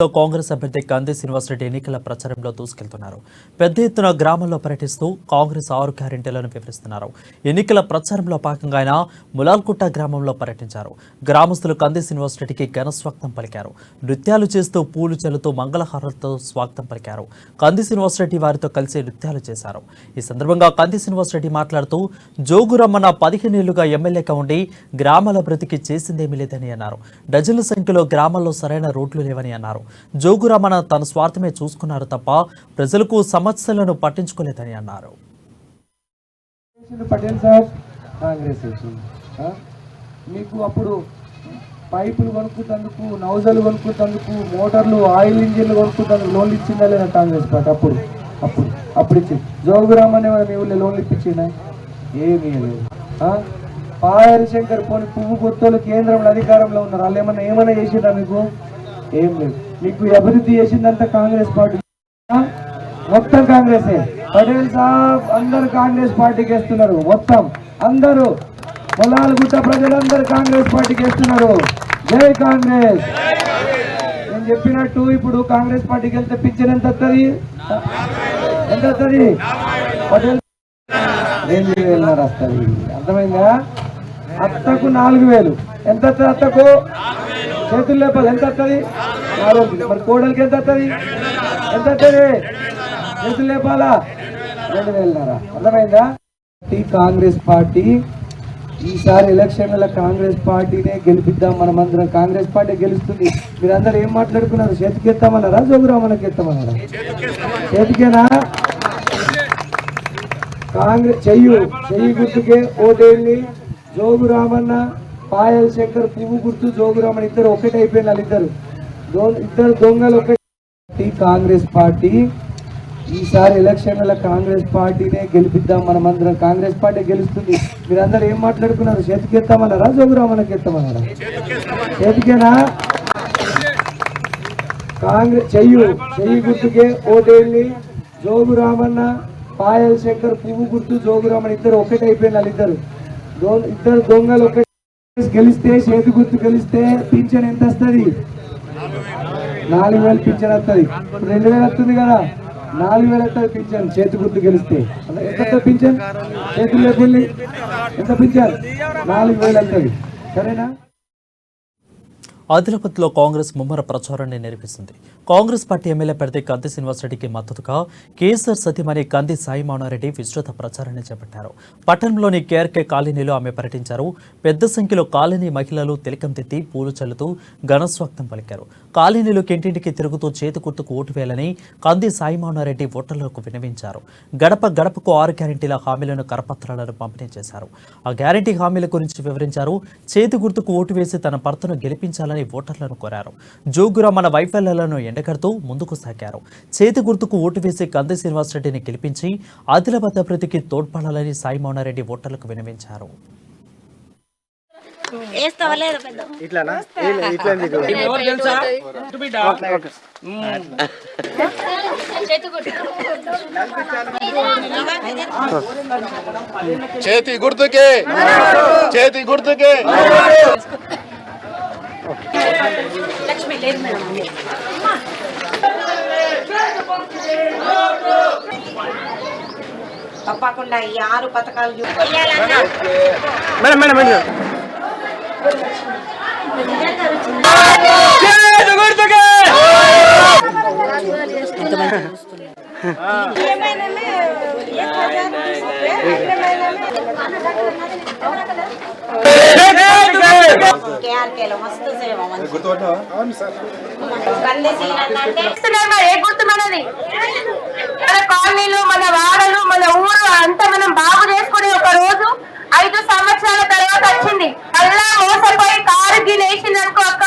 కాంగ్రెస్ అభ్యర్థి కంది శ్రీనివాసరెడ్డి ఎన్నికల ప్రచారంలో దూసుకెళ్తున్నారు. పెద్ద ఎత్తున గ్రామాల్లో పర్యటిస్తూ కాంగ్రెస్ 6 గ్యారెంటీలను వివరిస్తున్నారు. ఎన్నికల ప్రచారంలో భాగంగా ఆయన ములాల్కుట్ట గ్రామంలో పర్యటించారు. గ్రామస్తులు కంది శ్రీనివాసరెడ్డికి ఘన స్వాగతం పలికారు. నృత్యాలు చేస్తూ పూలు చల్లుతూ మంగళహారతులతో స్వాగతం పలికారు. కంది శ్రీనివాసరెడ్డి వారితో కలిసి నృత్యాలు చేశారు. ఈ సందర్భంగా కంది శ్రీనివాసరెడ్డి మాట్లాడుతూ జోగురమ్మన 15 ఏళ్లుగా ఎమ్మెల్యేగా ఉండి గ్రామాల అభివృద్ధికి చేసిందేమీ లేదని అన్నారు. డజన్ల సంఖ్యలో గ్రామాల్లో సరైన రోడ్లు లేవని అన్నారు. జోగురమణ తన స్వార్థమే చూసుకున్నారు తప్ప ప్రజలకు సమస్యలను పట్టించుకోలేదని అన్నారు. మీకు అప్పుడు పైపులు కొనుక్కుంటందుకు, నౌజలు కొనుక్కుంటందుకు, మోటార్లు, ఆయిల్ ఇంజిన్లు కొనుక్కుంటందుకు లోన్లు ఇచ్చిందా లేదా కాంగ్రెస్ పార్టీ? అప్పుడు ఇచ్చింది. జోగురామన్ మీ ఊళ్ళో లోన్లు ఇప్పించిందా? ఏమీ లేదు. పాయల్ శంకర్ పోని పువ్వు గుర్తులు కేంద్రంలో అధికారంలో ఉన్నారు. వాళ్ళు ఏమన్నా చేసిందా? మీకు ఏం లేదు. మీకు అభివృద్ధి చేసిందంతా కాంగ్రెస్ పార్టీ, మొత్తం కాంగ్రెసే. పటేల్ సాబ్ అందరు కాంగ్రెస్ పార్టీకి వేస్తున్నారు. మొత్తం అందరూ పొలాలగుట్ట ప్రజలందరూ కాంగ్రెస్ పార్టీకి వేస్తున్నారు. జై కాంగ్రెస్. నేను చెప్పినట్టు ఇప్పుడు కాంగ్రెస్ పార్టీకి వెళ్తే పింఛన్ ఎంత వస్తుంది? పటేల్ 2,000 వస్తుంది. అర్థమైందా? అత్తకు 4,000 ఎంత వస్తుంది? అత్తకు చేతులు లేపాలి. ఎంత వస్తుంది? మరి కోడలికి ఎంత వస్తుంది? చేతులు లేపాలా? 2,000. అర్థమైందా? కాంగ్రెస్ పార్టీ ఈసారి ఎలక్షన్ల కాంగ్రెస్ పార్టీనే గెలిపిద్దాం. మనమందరం కాంగ్రెస్ పార్టీ గెలుస్తుంది. మీరందరూ ఏం మాట్లాడుకున్నారు? చేతికి ఎత్తామన్నారా? జోగురామన్నకి ఎత్తామన్నారా? చేతికేనా? కాంగ్రెస్ చెయ్యి గుర్తుకే ఓటేళ్ళి జోగురామన్న, పాయల్ శంకర్ పువ్వు గుర్తు, జోగురామన్ ఇద్దరు ఒకటే అయిపోయిన ఇద్దరు దొంగలు ఒకటి. కాంగ్రెస్ పార్టీ ఈసారి ఎలక్షన్ల కాంగ్రెస్ పార్టీనే గెలిపిద్దాం. మనమందరం కాంగ్రెస్ పార్టీ గెలుస్తుంది. మీరందరూ ఏం మాట్లాడుకున్నారు? చేతికి ఎత్తామన్నారా? జోగురామన్నకి ఎత్తామన్నారా? చేతికేనా? కాంగ్రెస్ చెయ్యి గుర్తుకే ఓటేళ్ళి జోగురామన్న, పాయల్ శంకర్ పువ్వు గుర్తు, జోగురామన్ ఇద్దరు ఒకటే అయిపోయిన ఇద్దరు దొంగలు ఒకటి. గెలిస్తే చేతి గుర్తు గెలిస్తే పింఛన్ ఎంత వస్తుంది? 4,000 పింఛన్ వస్తుంది. 2,000 వస్తుంది కదా, 4,000 వస్తుంది పింఛన్ చేతి గుర్తు గెలిస్తే. ఎంత పింఛన్? చేతులు లేపుల్లి ఎంత పింఛన్? 4,000 వస్తుంది. సరేనా? ఆదిలాబాద్లో కాంగ్రెస్ ముమ్మర ప్రచారాన్ని నిర్వహిస్తుంది. కాంగ్రెస్ పార్టీ ఎమ్మెల్యే అభ్యర్థి కంది శ్రీనివాసరెడ్డికి మద్దతుగా కేసీఆర్ సతీమణి కంది సాయిమౌనారెడ్డి విస్తృత ప్రచారాన్ని చేపట్టారు. పట్టణంలోని కేఆర్కే కాలనీలో ఆమె పర్యటించారు. పెద్ద సంఖ్యలో కాలనీ మహిళలు తిలకం తెత్తి పూలు చల్లుతూ ఘనస్వాగతం పలికారు. కాలనీలోకి ఇంటింటికి తిరుగుతూ చేతి గుర్తుకు ఓటు వేయాలని కంది సాయిమౌనారెడ్డి ఓటర్లకు విన్నవించారు. గడప గడపకు 6 గ్యారెంటీల హామీలను కరపత్రాలను పంపిణీ చేశారు. ఆ గ్యారెంటీ హామీల గురించి వివరించారు. చేతి గుర్తుకు ఓటు వేసి తన భర్తను గెలిపించాలని ఓటర్లను కోరారు. జోగురమ్మన వైఫల్యాలను ఎండగడుతూ ముందుకు సాగారు. చేతి గుర్తుకు ఓటు వేసి కంది శ్రీనివాసరెడ్డిని గెలిపించి ఆదిలాబాద్ అభివృద్ధికి తోడ్పడాలని సాయిమౌనారెడ్డి ఓటర్లకు విన్నవించారు. చేతి గుర్తుకే తప్పకుండా ఈ 6 పథకాలు కేఆర్కేలో మస్తు సేవ. ఏ గుర్తు మనది? మన కాలనీలు, మన వాడలు, మన ఊరు అంతా మనం బాగు చేసుకునే ఒక రోజు 5 సంవత్సరాల తర్వాత వచ్చింది. అలా మోసపోయి కారు గిలేసింది అనుకో అక్క,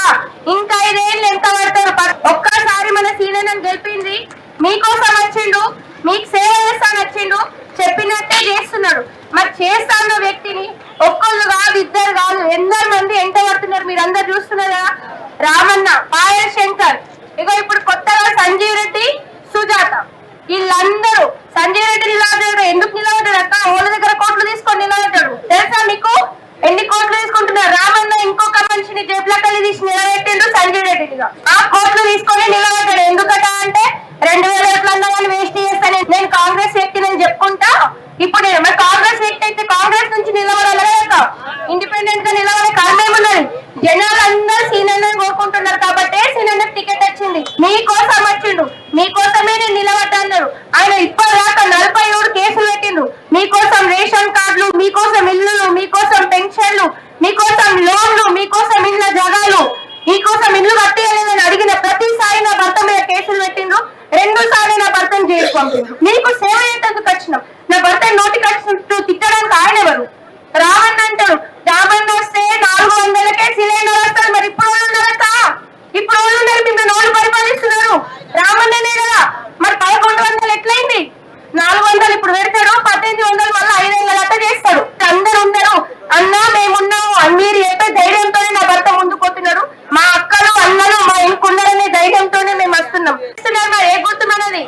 ఇంకా 5 ఏళ్ళు ఎంత పడతారు? ఒక్కసారి మన సీనియర్ గెలిపింది. మీకోసం వచ్చిండు, మీకు సేవ చేస్తాను వచ్చిండు, చెప్పినట్టే చేస్తున్నాడు. మరి చేస్తాన్న వ్యక్తిని ఒక్కళ్ళు కాదు, ఇద్దరు కాదు, ఎందరు మంది ఎంట పడుతున్నారు మీరందరు చూస్తున్నారా? రామన్న, పాయల్ శంకర్, ఇగో ఇప్పుడు కొత్తగా సంజీవ్ రెడ్డి, సుజాత, వీళ్ళందరూ. సంజయ్ రెడ్డి నిలబడ్డాడు. ఎందుకు నిలబడ్డాడు అక్క? వాళ్ళ దగ్గర కోట్లు తీసుకొని నిలబడ్డాడు. తెలుసా మీకు? ఎన్ని కోట్లు తీసుకుంటున్నారు? రామన్న ఇంకొక మనిషిని జేబులకెళ్ళి తీసి నిలబెట్టిండు సంజయ్ రెడ్డిగా. ఆ కోట్లు తీసుకొని నిలబెట్టాడు. ఎందుకట అంటే 2000 ఓట్లన్నా కానీ వేస్ట్ చేస్తాను, నేను కాంగ్రెస్ వ్యక్తి నేను చెప్పుకుంటా. ఇప్పుడు మరి కాంగ్రెస్ వ్యక్తి అయితే కాంగ్రెస్ నుంచి నిలబడాలి కదా, ఇండిపెండెంట్ గా నిలబడే కర్మేమున్నది. జనాలు అందరూ సీనియర్ కోరుకుంటున్నారు కాబట్టి సీనియర్ టికెట్ వచ్చింది. మీకోసం వచ్చిండు, మీకోసమే నేను నిలబడ్డారు. ఆయన ఇప్పటిదాకా 47 కేసులు పెట్టిండు. మీకోసం రేషన్ కార్డులు, మీకోసం ఇల్లులు, మీకోసం పెన్షన్లు, మీకోసం లోన్లు, మీకోసం ఇళ్ళ జగాలు, మీకోసం ఇల్లు కట్టేయాలని అడిగిన ప్రతిసారి నా భర్త మీద కేసులు పెట్టిండు. 2 సార్లు నా భర్తను జైలుకు పంపిండు. మీకు సేవ చేసేందుకు వచ్చినాం. నా భర్త నోటికి వచ్చినట్టు తిట్టడానికి ఆయన ఎవరు? రావణ అంటారు. రావణ వస్తే 400కే సిలిండర్ వస్తారు. మరి ఇప్పుడు వాళ్ళు ఉన్నారక్క, ఇప్పుడు వాళ్ళు ఉన్నారు, మీరు నోళ్ళు పరిపాలిస్తున్నారు. రావణనే కదా, మరి 1100 ఎట్లయింది? 400 ఇప్పుడు పెడతాడు, 1800 మళ్ళీ 500 అట్ట చేస్తాడు. అందరు ఉన్నారు అన్నా, మేమున్నాము మీరు చెప్పే ధైర్యంతోనే నా భర్త ముందుకు పోతున్నాడు. మా అక్కలు అన్నలు మా ఇంకున్నారనే ధైర్యంతోనే మేము వస్తున్నాం. ఏ గుర్తు మనది?